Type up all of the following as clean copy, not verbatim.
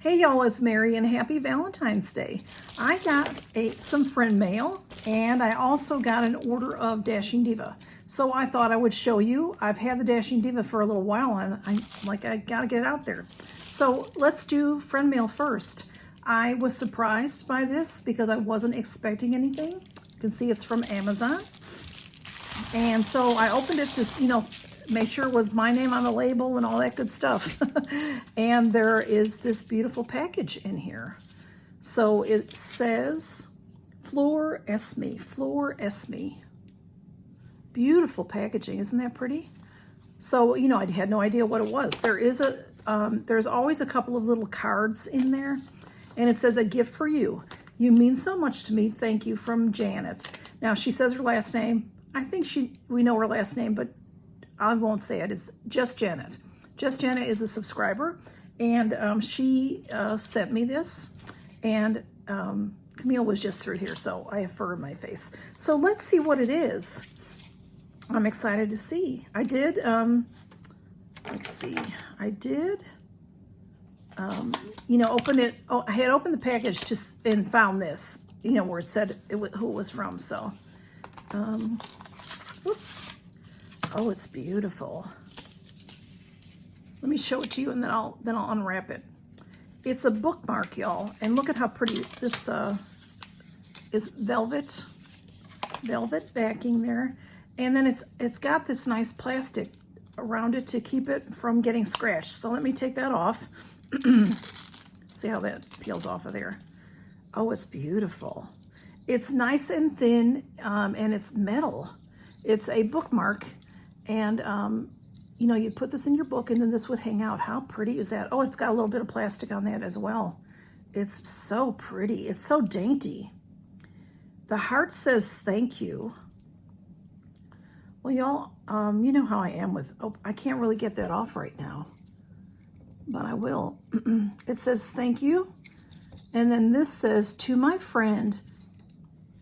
Hey y'all, it's Mary and happy Valentine's Day. I got some friend mail and I also got an order of Dashing Diva. So I thought I would show you. I've had the Dashing Diva for a little while and I gotta get it out there. So let's do friend mail first. I was surprised by this because I wasn't expecting anything. You can see it's from Amazon. And so I opened it to, make sure it was my name on the label and all that good stuff. And there is this beautiful package in here. So it says Fleur Esme. Beautiful packaging, isn't that pretty? So, I had no idea what it was. There is there's always a couple of little cards in there. And it says, a gift for you. You mean so much to me. Thank you, from Janet. Now, she says her last name. I think we know her last name, but I won't say it. It's Just Janet. Just Janet is a subscriber, and she sent me this, and Camille was just through here, so I have fur in my face. So let's see what it is. I'm excited to see. I did, let's see, I did, open it. Oh, I had opened the package and found this, where it said who it was from, so, oops. Oh, it's beautiful. Let me show it to you and then I'll unwrap it. It's a bookmark, y'all, and look at how pretty this is. Velvet backing there, and then it's got this nice plastic around it to keep it from getting scratched. So let me take that off. See how that peels off of there. Oh, it's beautiful. It's nice and thin, and it's metal. It's a bookmark. And, you'd put this in your book and then this would hang out. How pretty is that? Oh, it's got a little bit of plastic on that as well. It's so pretty. It's so dainty. The heart says thank you. Well, y'all, you know how I am with, I can't really get that off right now, but I will. It says thank you. And then this says, to my friend,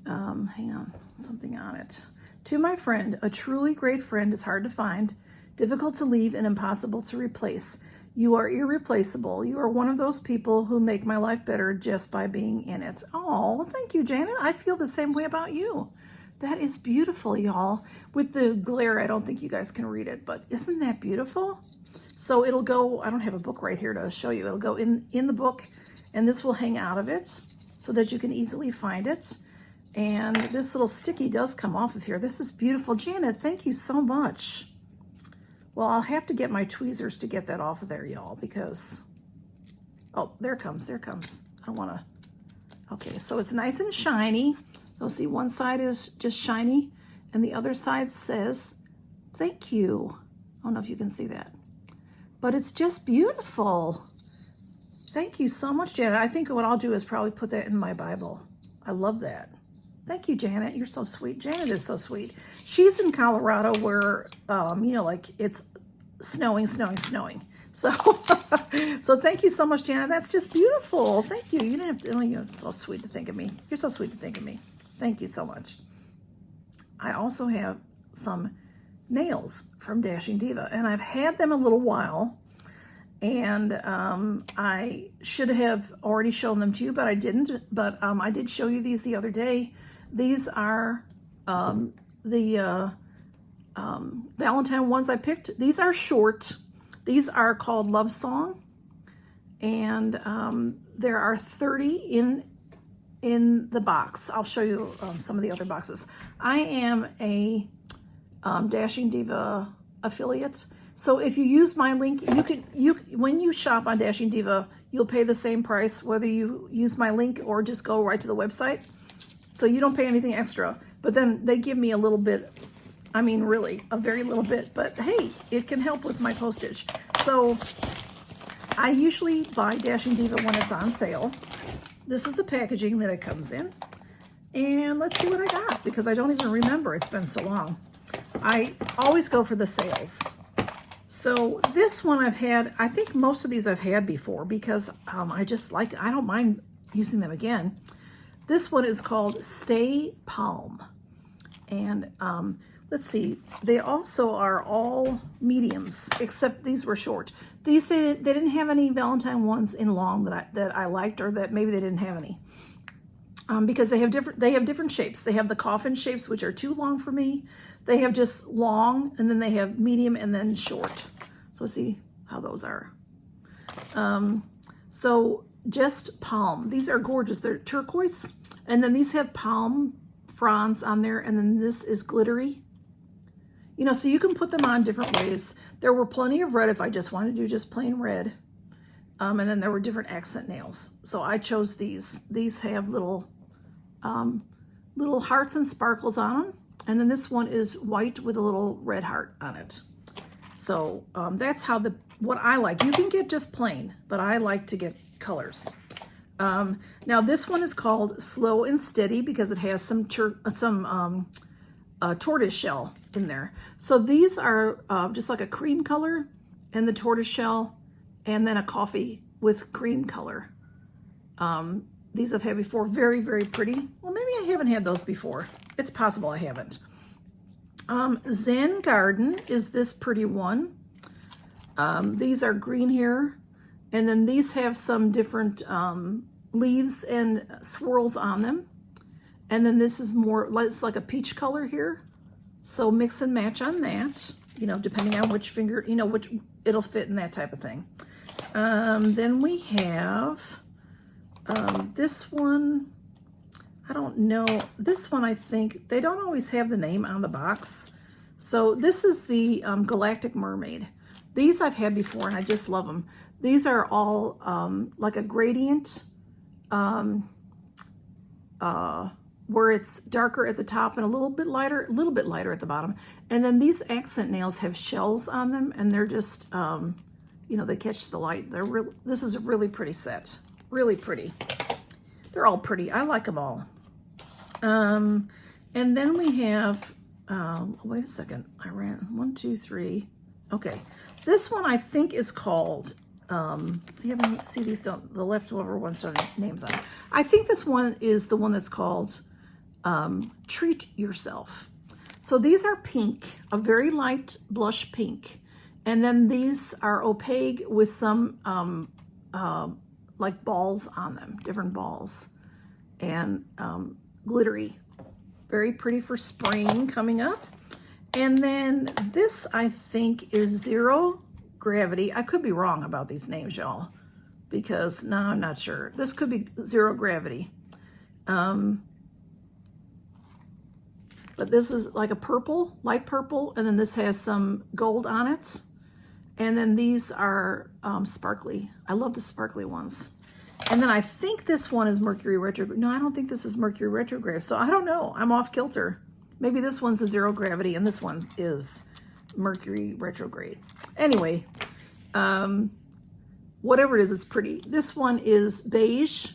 hang on, something on it. To my friend, a truly great friend is hard to find, difficult to leave, and impossible to replace. You are irreplaceable. You are one of those people who make my life better just by being in it. Oh, thank you, Janet. I feel the same way about you. That is beautiful, y'all. With the glare, I don't think you guys can read it, but isn't that beautiful? So it'll go, I don't have a book right here to show you. It'll go in the book, and this will hang out of it so that you can easily find it. And this little sticky does come off of here. This is beautiful. Janet, thank you so much. Well, I'll have to get my tweezers to get that off of there, y'all, because, oh, there it comes. I want to, okay, so it's nice and shiny. You'll see one side is just shiny, and the other side says, thank you. I don't know if you can see that, but it's just beautiful. Thank you so much, Janet. I think what I'll do is probably put that in my Bible. I love that. Thank you, Janet. You're so sweet. Janet is so sweet. She's in Colorado where, like it's snowing. So, so thank you so much, Janet. That's just beautiful. Thank you. You didn't have to, you're so sweet to think of me. You're so sweet to think of me. Thank you so much. I also have some nails from Dashing Diva, and I've had them a little while, and I should have already shown them to you, but I didn't. But I did show you these the other day. These are the Valentine ones I picked. These are short. These are called Love Song, and there are 30 in the box. I'll show you some of the other boxes. I am a Dashing Diva affiliate, so if you use my link, when you shop on Dashing Diva, you'll pay the same price whether you use my link or just go right to the website. So you don't pay anything extra, but then they give me a little bit, I mean, really, a very little bit, but hey, it can help with my postage. So I usually buy Dashing Diva when it's on sale. This is the packaging that it comes in. And let's see what I got, because I don't even remember. It's been so long. I always go for the sales. So this one I've had, I think most of these I've had before because I just like, I don't mind using them again. This one is called Stay Palm. And let's see, they also are all mediums, except these were short. These say they didn't have any Valentine ones in long that I liked, or that maybe they didn't have any. Because they have different shapes. They have the coffin shapes, which are too long for me. They have just long, and then they have medium and then short. So see how those are. So just palm. These are gorgeous. They're turquoise, and then these have palm fronds on there, and then this is glittery. You know, so you can put them on different ways. There were plenty of red if I just wanted to do just plain red. And then there were different accent nails. So I chose these. These have little hearts and sparkles on them. And then this one is white with a little red heart on it. So that's how what I like. You can get just plain, but I like to get colors. Now this one is called Slow and Steady because it has some tortoise shell in there. So these are just like a cream color and the tortoise shell, and then a coffee with cream color. These I've had before. Very, very pretty. Well, maybe I haven't had those before. It's possible I haven't. Zen Garden is this pretty one. These are green here, and then these have some different leaves and swirls on them. And then this is more, it's like a peach color here. So mix and match on that, you know, depending on which finger, you know, which it'll fit in that type of thing. Then we have this one. I don't know. This one, I think, they don't always have the name on the box. So this is the Galactic Mermaid. These I've had before, and I just love them. These are all like a gradient, where it's darker at the top and a little bit lighter at the bottom. And then these accent nails have shells on them, and they're just, you know, they catch the light. This is a really pretty set. Really pretty. They're all pretty. I like them all. And then we have, wait a second. I ran 1, 2, 3. Okay. This one I think is called, see these don't, the leftover ones don't have names on it. I think this one is the one that's called Treat Yourself. So these are pink, a very light blush pink. And then these are opaque with some like balls on them, different balls. And glittery. Very pretty for spring coming up. And then this, I think, is Zero Gravity. I could be wrong about these names, y'all, because no, I'm not sure. This could be Zero Gravity. But this is like a purple, light purple, and then this has some gold on it. And then these are sparkly. I love the sparkly ones. And then I think this one is Mercury retrograde. No, I don't think this is Mercury retrograde. So I don't know. I'm off kilter. Maybe this one's a Zero Gravity and this one is Mercury retrograde. Anyway, whatever it is, it's pretty. This one is beige.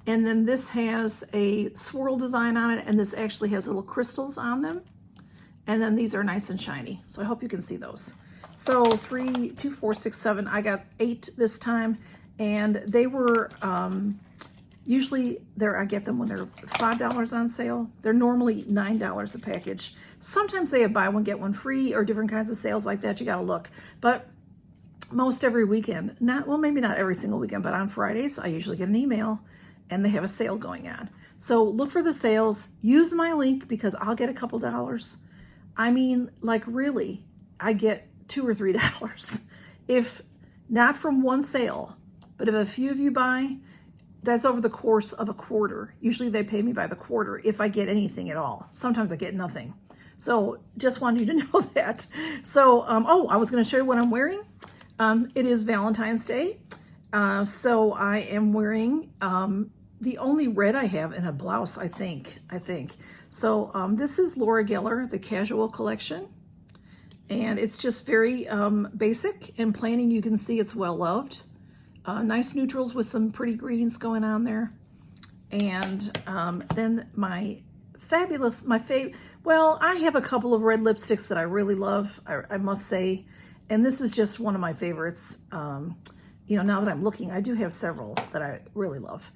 And then this has a swirl design on it. And this actually has little crystals on them. And then these are nice and shiny. So I hope you can see those. So 3, 2, 4, 6, 7. I got 8 this time. And they were, usually I get them when they're $5 on sale. They're normally $9 a package. Sometimes they have buy one, get one free or different kinds of sales like that. You got to look. But most every weekend, maybe not every single weekend, but on Fridays, I usually get an email and they have a sale going on. So look for the sales. Use my link because I'll get a couple dollars. I mean, like really, I get $2 or $3. If not from one sale, but if a few of you buy, that's over the course of a quarter. Usually they pay me by the quarter if I get anything at all. Sometimes I get nothing. So just wanted you to know that. So, oh, I was going to show you what I'm wearing. It is Valentine's Day. So I am wearing the only red I have in a blouse, I think. So this is Laura Geller, the Casual Collection. And it's just very basic and plain, and you can see it's well loved. Nice neutrals with some pretty greens going on there. And then my well, I have a couple of red lipsticks that I really love, I must say. And this is just one of my favorites. You know, now that I'm looking, I do have several that I really love.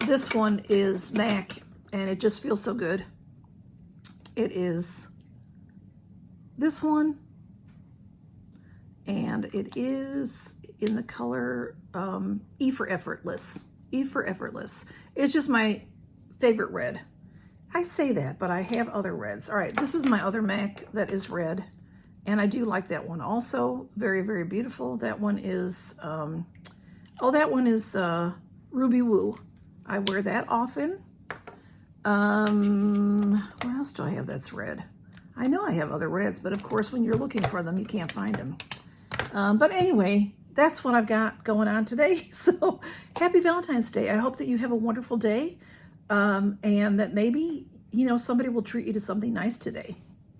This one is MAC, and it just feels so good. It is this one. And it is in the color E for Effortless. E for Effortless. It's just my favorite red. I say that, but I have other reds. All right, this is my other MAC that is red. And I do like that one also. Very, very beautiful. That one is, that one is Ruby Woo. I wear that often. What else do I have that's red? I know I have other reds, but of course when you're looking for them, you can't find them. But anyway, that's what I've got going on today. So happy Valentine's Day. I hope that you have a wonderful day, and that maybe, you know, somebody will treat you to something nice today.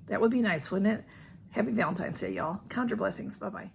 That would be nice, wouldn't it? Happy Valentine's Day, y'all. Count your blessings. Bye-bye.